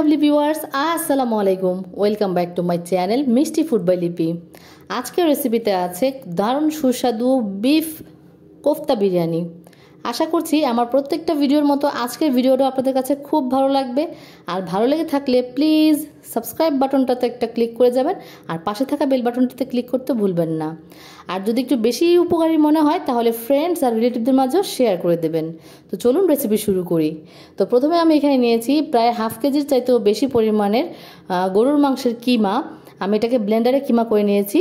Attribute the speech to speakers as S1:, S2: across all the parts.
S1: Lovely viewers আসসালামু আলাইকুম, welcome back to my channel মিষ্টি ফুড বাই লিপি। আজকের রেসিপিতে আছে দারুণ সুস্বাদু বিফ কোফতা বিরিয়ানি। আশা করছি আমার প্রত্যেকটা ভিডিওর মতো আজকের ভিডিওটা আপনাদের কাছে খুব ভালো লাগবে। আর ভালো লেগে থাকলে প্লিজ সাবস্ক্রাইব বাটনটাতে একটা ক্লিক করে যাবেন, আর পাশে থাকা বেল বাটনটিতে ক্লিক করতে ভুলবেন না। আর যদি একটু বেশি উপকারী মনে হয় তাহলে ফ্রেন্ডস আর রিলেটিভদের মাঝেও শেয়ার করে দেবেন। তো চলুন রেসিপি শুরু করি। তো প্রথমে আমি এখানে নিয়েছি প্রায় হাফ কেজির চাইতেও বেশি পরিমাণের গরুর মাংসের কিমা। আমি এটাকে ব্লেন্ডারে কিমা করে নিয়েছি,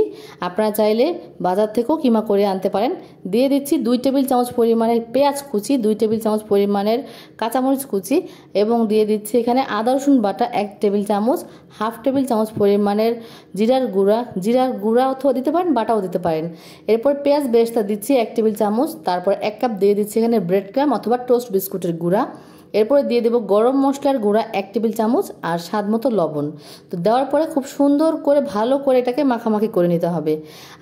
S1: আপনারা চাইলে বাজার থেকেও কিমা করে আনতে পারেন। দিয়ে দিচ্ছি 2 টেবিল চামচ পরিমাণের পেঁয়াজ কুচি, 2 টেবিল চামচ পরিমাণের কাঁচামরিচ কুচি, এবং দিয়ে দিচ্ছি এখানে আদা রসুন বাটা 1 টেবিল চামচ, হাফ টেবিল চামচ পরিমাণের জিরার গুঁড়া অথবা দিতে পারেন, বাটাও দিতে পারেন। এরপর পেঁয়াজ বেরেস্তা দিচ্ছি 1 টেবিল চামচ, তারপর 1 কাপ দিয়ে দিচ্ছি এখানে ব্রেড ক্রাম্ব অথবা টোস্ট বিস্কুটের গুঁড়া। এরপরে দিয়ে দেবো গরম মশলার গুঁড়া 1 টেবিল চামচ আর স্বাদ মতো লবণ। তো দেওয়ার পরে খুব সুন্দর করে ভালো করে এটাকে মাখামাখি করে নিতে হবে।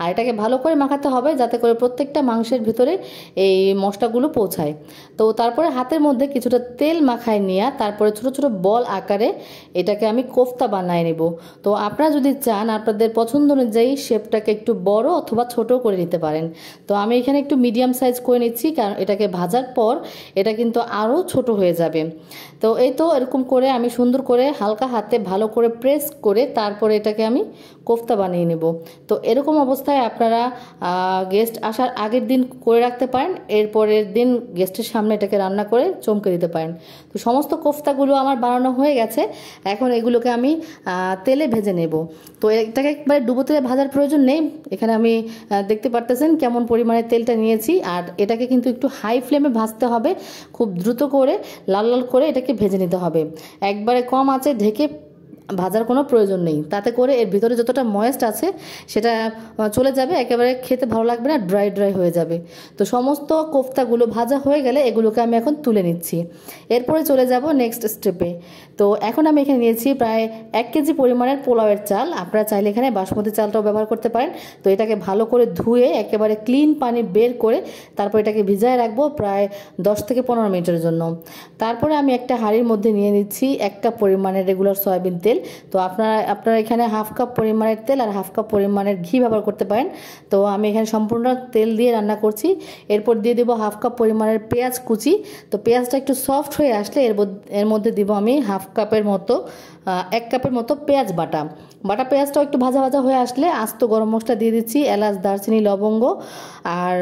S1: আর এটাকে ভালো করে মাখাতে হবে যাতে করে প্রত্যেকটা মাংসের ভিতরে এই মশলাগুলো পৌঁছায়। তো তারপরে হাতের মধ্যে কিছুটা তেল মাখায় নিয়ে তারপরে ছোট ছোট বল আকারে এটাকে আমি কোফতা বানিয়ে নেব। তো আপনারা যদি চান আপনাদের পছন্দ অনুযায়ী শেপটাকে একটু বড় অথবা ছোট করে নিতে পারেন। তো আমি এখানে একটু মিডিয়াম সাইজ করে নিচ্ছি, কারণ এটাকে ভাজার পর এটা কিন্তু আরও ছোট হয়ে যাবে। তো এই তো এরকম করে আমি সুন্দর করে হালকা হাতে ভালো করে প্রেস করে তারপরে এটাকে আমি কোফতা বানিয়ে নেব। তো এরকম অবস্থায় আপনারা গেস্ট আসার আগের দিন করে রাখতে পারেন, এরপরের দিন গেস্টের সামনে এটাকে রান্না করে চমকে দিতে পারেন। তো সমস্ত কোফতাগুলো আমার বানানো হয়ে গেছে, এখন এগুলোকে আমি তেলে ভেজে নেব। তো এটাকে একবারে ডুবো তেলে ভাজার প্রয়োজন নেই। এখানে আমি দেখতে পারতেছেন কেমন পরিমাণে তেলটা নিয়েছি। আর এটাকে কিন্তু একটু হাই ফ্লেমে ভাজতে হবে, খুব দ্রুত করে লাল লাল করে এটাকে ভেজে নিতে হবে। একবারে কম আঁচে ঢেকে ভাজার কোনো প্রয়োজন নেই, তাতে করে এর ভিতরে যতটা ময়েস্ট আছে সেটা চলে যাবে, একেবারে খেতে ভালো লাগবে না, ড্রাই ড্রাই হয়ে যাবে। তো সমস্ত কোফতাগুলো ভাজা হয়ে গেলে এগুলোকে আমি এখন তুলে নিচ্ছি। এরপরে চলে যাব নেক্সট স্টেপে। তো এখন আমি এখানে নিয়েছি প্রায় 1 কেজি পরিমাণের পোলাওয়ের চাল। আপনারা চাইলে এখানে বাসমতি চালটাও ব্যবহার করতে পারেন। তো এটাকে ভালো করে ধুয়ে একেবারে ক্লিন পানি বের করে তারপর এটাকে ভিজায় রাখবো প্রায় 10 থেকে 15 মিনিটের জন্য। তারপরে আমি একটা হাঁড়ির মধ্যে নিয়ে নিচ্ছি 1 কাপ পরিমাণের রেগুলার সয়াবিন তেল। তো আপনারা এখানে হাফ কাপ পরিমাণের তেল আর হাফ কাপ পরিমাণের ঘি ব্যবহার করতে পারেন। তো আমি এখানে সম্পূর্ণ তেল দিয়ে রান্না করছি। এরপর দিয়ে দেবো হাফ কাপ পরিমাণের পেঁয়াজ কুচি। তো পেঁয়াজটা একটু সফট হয়ে আসলে এর মধ্যে দিব আমি 1 কাপের মতো পেঁয়াজ বাটা পেঁয়াজটাও একটু ভাজা ভাজা হয়ে আসলে আস্ত গরম মশলা দিয়ে দিচ্ছি, এলাচ, দারচিনি, লবঙ্গ আর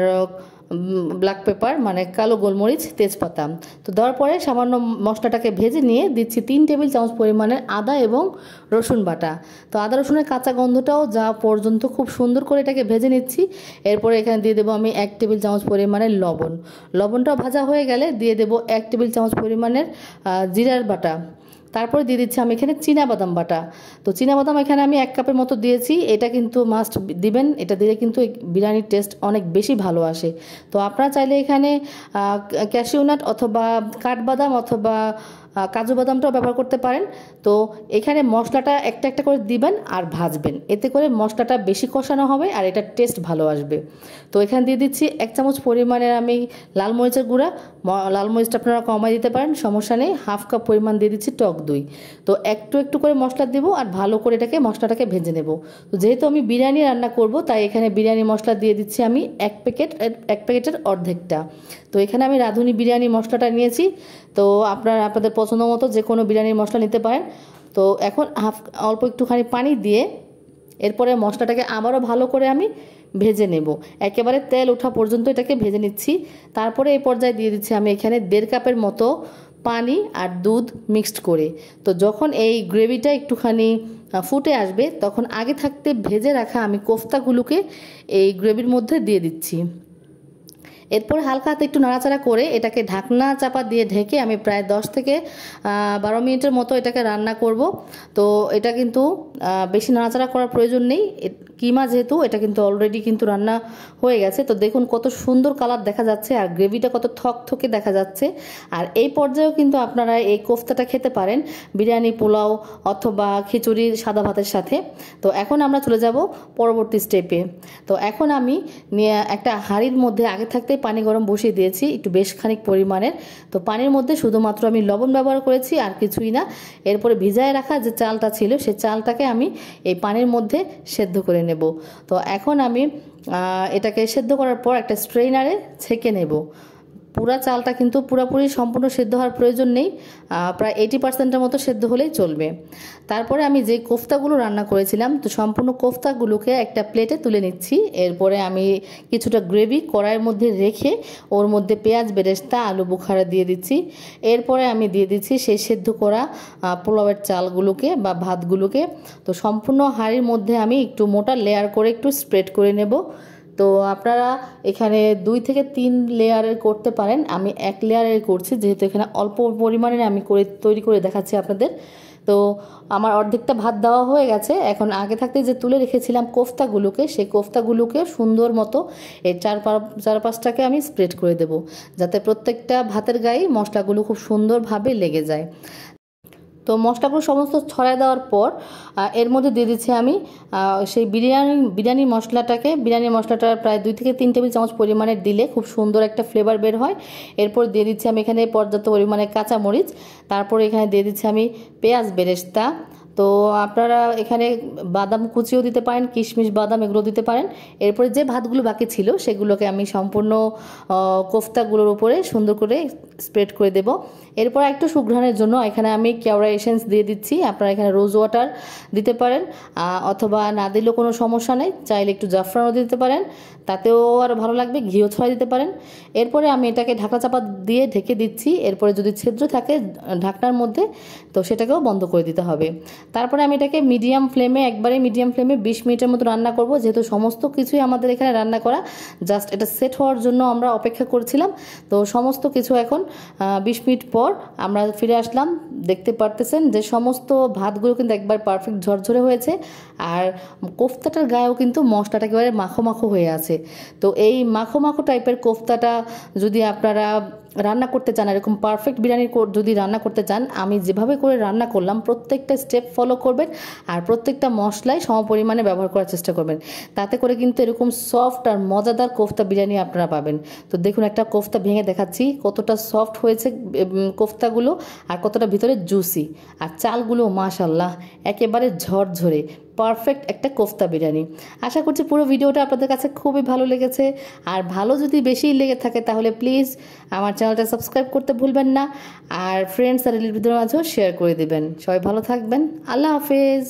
S1: ব্ল্যাক পেপার মানে কালো গোলমরিচ, তেজপাতা। তো দেওয়ার পরে সামান্য মশলাটাকে ভেজে নিয়ে দিচ্ছি 3 টেবিল চামচ পরিমাণের আদা এবং রসুন বাটা। তো আদা রসুনের কাঁচা গন্ধটাও যা পর্যন্ত খুব সুন্দর করে এটাকে ভেজে নিচ্ছি। এরপরে এখানে দিয়ে দেবো আমি 1 টেবিল চামচ পরিমাণের লবণটাও ভাজা হয়ে গেলে দিয়ে দেবো 1 টেবিল চামচ পরিমাণের জিরার বাটা। তারপরে দিয়ে দিচ্ছি আমি এখানে চীনাবাদাম বাটা। তো চীনাবাদাম এখানে আমি 1 কাপের মতো দিয়েছি, এটা কিন্তু মাস্ট দিবেন, এটা দিলে কিন্তু বিরিয়ানির টেস্ট অনেক বেশি ভালো আসে। তো আপনারা চাইলে এখানে ক্যাশিউ নাট অথবা কাঠবাদাম অথবা কাজু বাদামটাও ব্যবহার করতে পারেন। তো এখানে মশলাটা একটা একটা করে দিবেন আর ভাজবেন, এতে করে মশলাটা বেশি কষানো হবে আর এটার টেস্ট ভালো আসবে। তো এখানে দিয়ে দিচ্ছি 1 চামচ পরিমাণের আমি লাল মরিচের গুঁড়া। লাল মরিচটা আপনারা কমাই দিতে পারেন, সমস্যা নেই। হাফ কাপ পরিমাণ দিয়ে দিচ্ছি টক দই। তো একটু একটু করে মশলা দেবো আর ভালো করে মশলাটাকে ভেজে নেব। তো যেহেতু আমি বিরিয়ানি রান্না করব তাই এখানে বিরিয়ানি মশলা দিয়ে দিচ্ছি আমি 1 প্যাকেটের অর্ধেকটা। তো এখানে আমি রাঁধুনি বিরিয়ানি মশলাটা নিয়েছি। তো আপনাদের পছন্দ মতো যে কোনো বিরিয়ানির মশলা নিতে পারেন। তো এখন অল্প একটুখানি পানি দিয়ে এরপরে মশলাটাকে আবারও ভালো করে আমি ভেজে নেব, একেবারে তেল ওঠা পর্যন্ত এটাকে ভেজে নিচ্ছি। তারপরে এই পর্যায়ে দিয়ে দিচ্ছি আমি এখানে 1.5 কাপের মতো পানি আর দুধ মিক্সড করে। তো যখন এই গ্রেভিটা একটুখানি ফুটে আসবে তখন আগে থাকতে ভেজে রাখা আমি কোফতাগুলোকে এই গ্রেভির মধ্যে দিয়ে দিচ্ছি। এরপর হালকা হাতে একটু নাড়াচাড়া করে এটাকে ঢাকনা চাপা দিয়ে ঢেকে আমি প্রায় 10 থেকে 12 মিনিটের মতো এটাকে রান্না করব। তো এটা কিন্তু বেশি নাড়াচাড়া করার প্রয়োজন নেই, কিমা যেহেতু এটা কিন্তু অলরেডি কিন্তু রান্না হয়ে গেছে। তো দেখুন কত সুন্দর কালার দেখা যাচ্ছে আর গ্রেভিটা কত থকথকে দেখা যাচ্ছে। আর এই পর্যায়েও কিন্তু আপনারা এই কোফতাটা খেতে পারেন বিরিয়ানি, পোলাও অথবা খিচুড়ি, সাদা ভাতের সাথে। তো এখন আমরা চলে যাব পরবর্তী স্টেপে। তো এখন আমি একটা হাঁড়ির মধ্যে আগে থাকতেই পানি গরম বসিয়ে দিয়েছি একটু বেশ খানিক পরিমাণের। তো পানির মধ্যে শুধুমাত্র আমি লবণ ব্যবহার করেছি আর কিছুই না। এরপরে ভিজায় রাখা যে চালটা ছিল সেই চালটাকে আমি এই পানির মধ্যে সেদ্ধ করে নেব। তো এখন আমি এটাকে সেদ্ধ করার পর একটা স্ট্রেইনারে ছেঁকে নেব। পুরা চালটা কিন্তু পুরোপুরি সম্পূর্ণ সেদ্ধ হওয়ার প্রয়োজন নেই, প্রায় 80%-এর মতো সেদ্ধ হলেই চলবে। তারপরে আমি যে কোফতাগুলো রান্না করেছিলাম তো সম্পূর্ণ কোফতাগুলোকে একটা প্লেটে তুলে নিচ্ছি। এরপরে আমি কিছুটা গ্রেভি কড়াইয়ের মধ্যে রেখে ওর মধ্যে পেঁয়াজ বেরেস্তা, আলু বুখারা দিয়ে দিচ্ছি। এরপরে আমি দিয়ে দিচ্ছি সেই সেদ্ধ করা পোলাওয়ের চালগুলোকে বা ভাতগুলোকে। তো সম্পূর্ণ হাঁড়ির মধ্যে আমি একটু মোটা লেয়ার করে একটু স্প্রেড করে নেব। তো আপনারা এখানে 2 থেকে 3 লেয়ারের করতে পারেন, আমি 1 লেয়ারের করছি যেহেতু এখানে অল্প পরিমাণে আমি তৈরি করে দেখাচ্ছি আপনাদের। তো আমার অর্ধেকটা ভাত দেওয়া হয়ে গেছে। এখন আগে থাকতে যে তুলে রেখেছিলাম কোফতাগুলোকে সেই কোফতাগুলোকে সুন্দর মতো এই চারপাশটাকে আমি স্প্রেড করে দেব যাতে প্রত্যেকটা ভাতের গায়ে মশলাগুলো খুব সুন্দরভাবে লেগে যায়। তো মশলাগুলো সমস্ত ছড়ায় দেওয়ার পর এর মধ্যে দিয়ে দিচ্ছি আমি সেই বিরিয়ানি মশলাটা প্রায় 2 থেকে 3 টেবিল চামচ পরিমাণে দিলে খুব সুন্দর একটা ফ্লেভার বের হয়। এরপর দিয়ে দিচ্ছি আমি এখানে পর্যাপ্ত পরিমাণে কাঁচামরিচ। তারপরে এখানে দিয়ে দিচ্ছি আমি পেঁয়াজ বেরেস্তা। তো আপনারা এখানে বাদাম কুচিও দিতে পারেন, কিশমিশ বাদাম এগুলো দিতে পারেন। এরপরে যে ভাতগুলো বাকি ছিল সেগুলোকে আমি সম্পূর্ণ কোফতাগুলোর উপরে সুন্দর করে স্প্রেড করে দেব। এরপর একটু সুঘ্রাণের জন্য এখানে আমি কেওড়া এসেন্স দিয়ে দিচ্ছি। আপনারা এখানে রোজ ওয়াটার দিতে পারেন অথবা না দিলেও কোনো সমস্যা নেই, চাইলে একটু জাফরানও দিতে পারেন, তাতেও আরও ভালো লাগবে। ঘিও ছড়াই দিতে পারেন। এরপরে আমি এটাকে ঢাকা চাপা দিয়ে ঢেকে দিচ্ছি। এরপরে যদি ছিদ্র থাকে ঢাকনার মধ্যে তো সেটাকেও বন্ধ করে দিতে হবে। তারপরে আমি এটাকে মিডিয়াম ফ্লেমে 20 মিনিটের মতো রান্না করব। যেহেতু সমস্ত কিছুই আমাদের এখানে রান্না করা, জাস্ট এটা সেট হওয়ার জন্য আমরা অপেক্ষা করছিলাম। তো সমস্ত কিছু এখন 20 মিনিট পর আমরা ফিরে আসলাম। দেখতে পারতেছেন যে সমস্ত ভাতগুলো কিন্তু একবার পারফেক্ট ঝরঝরে হয়েছে আর কোফতাটার গায়েও কিন্তু মশলাটা একেবারে মাখো মাখো হয়ে আছে। তো এই মাখো মাখো টাইপের কোফতাটা যদি আপনারা রান্না করতে চান, এরকম পারফেক্ট বিরিয়ানি যদি রান্না করতে চান, আমি যেভাবে করে রান্না করলাম প্রত্যেকটা স্টেপ ফলো করবেন আর প্রত্যেকটা মশলাই সমপরিমাণে ব্যবহার করার চেষ্টা করবেন। তাতে করে কিন্তু এরকম সফট আর মজাদার কোফতা বিরিয়ানি আপনারা পাবেন। তো দেখুন একটা কোফতা ভেঙে দেখাচ্ছি কতটা সফট হয়েছে কোফতাগুলো আর কতটা ভিতরে জুসি, আর চালগুলো মাশাল্লাহ একেবারে ঝরঝরে পারফেক্ট একটা কোফতা বিরিয়ানি। আশা করছি পুরো ভিডিওটা আপনাদের কাছে খুবই ভালো লেগেছে। আর ভালো যদি বেশি লেগে থাকে তাহলে প্লিজ আমার চ্যানেলটা সাবস্ক্রাইব করতে ভুলবেন না আর ফ্রেন্ডস আর রিলেটিভদের মাঝেও শেয়ার করে দেবেন। সবাই ভালো থাকবেন। আল্লাহ হাফেজ।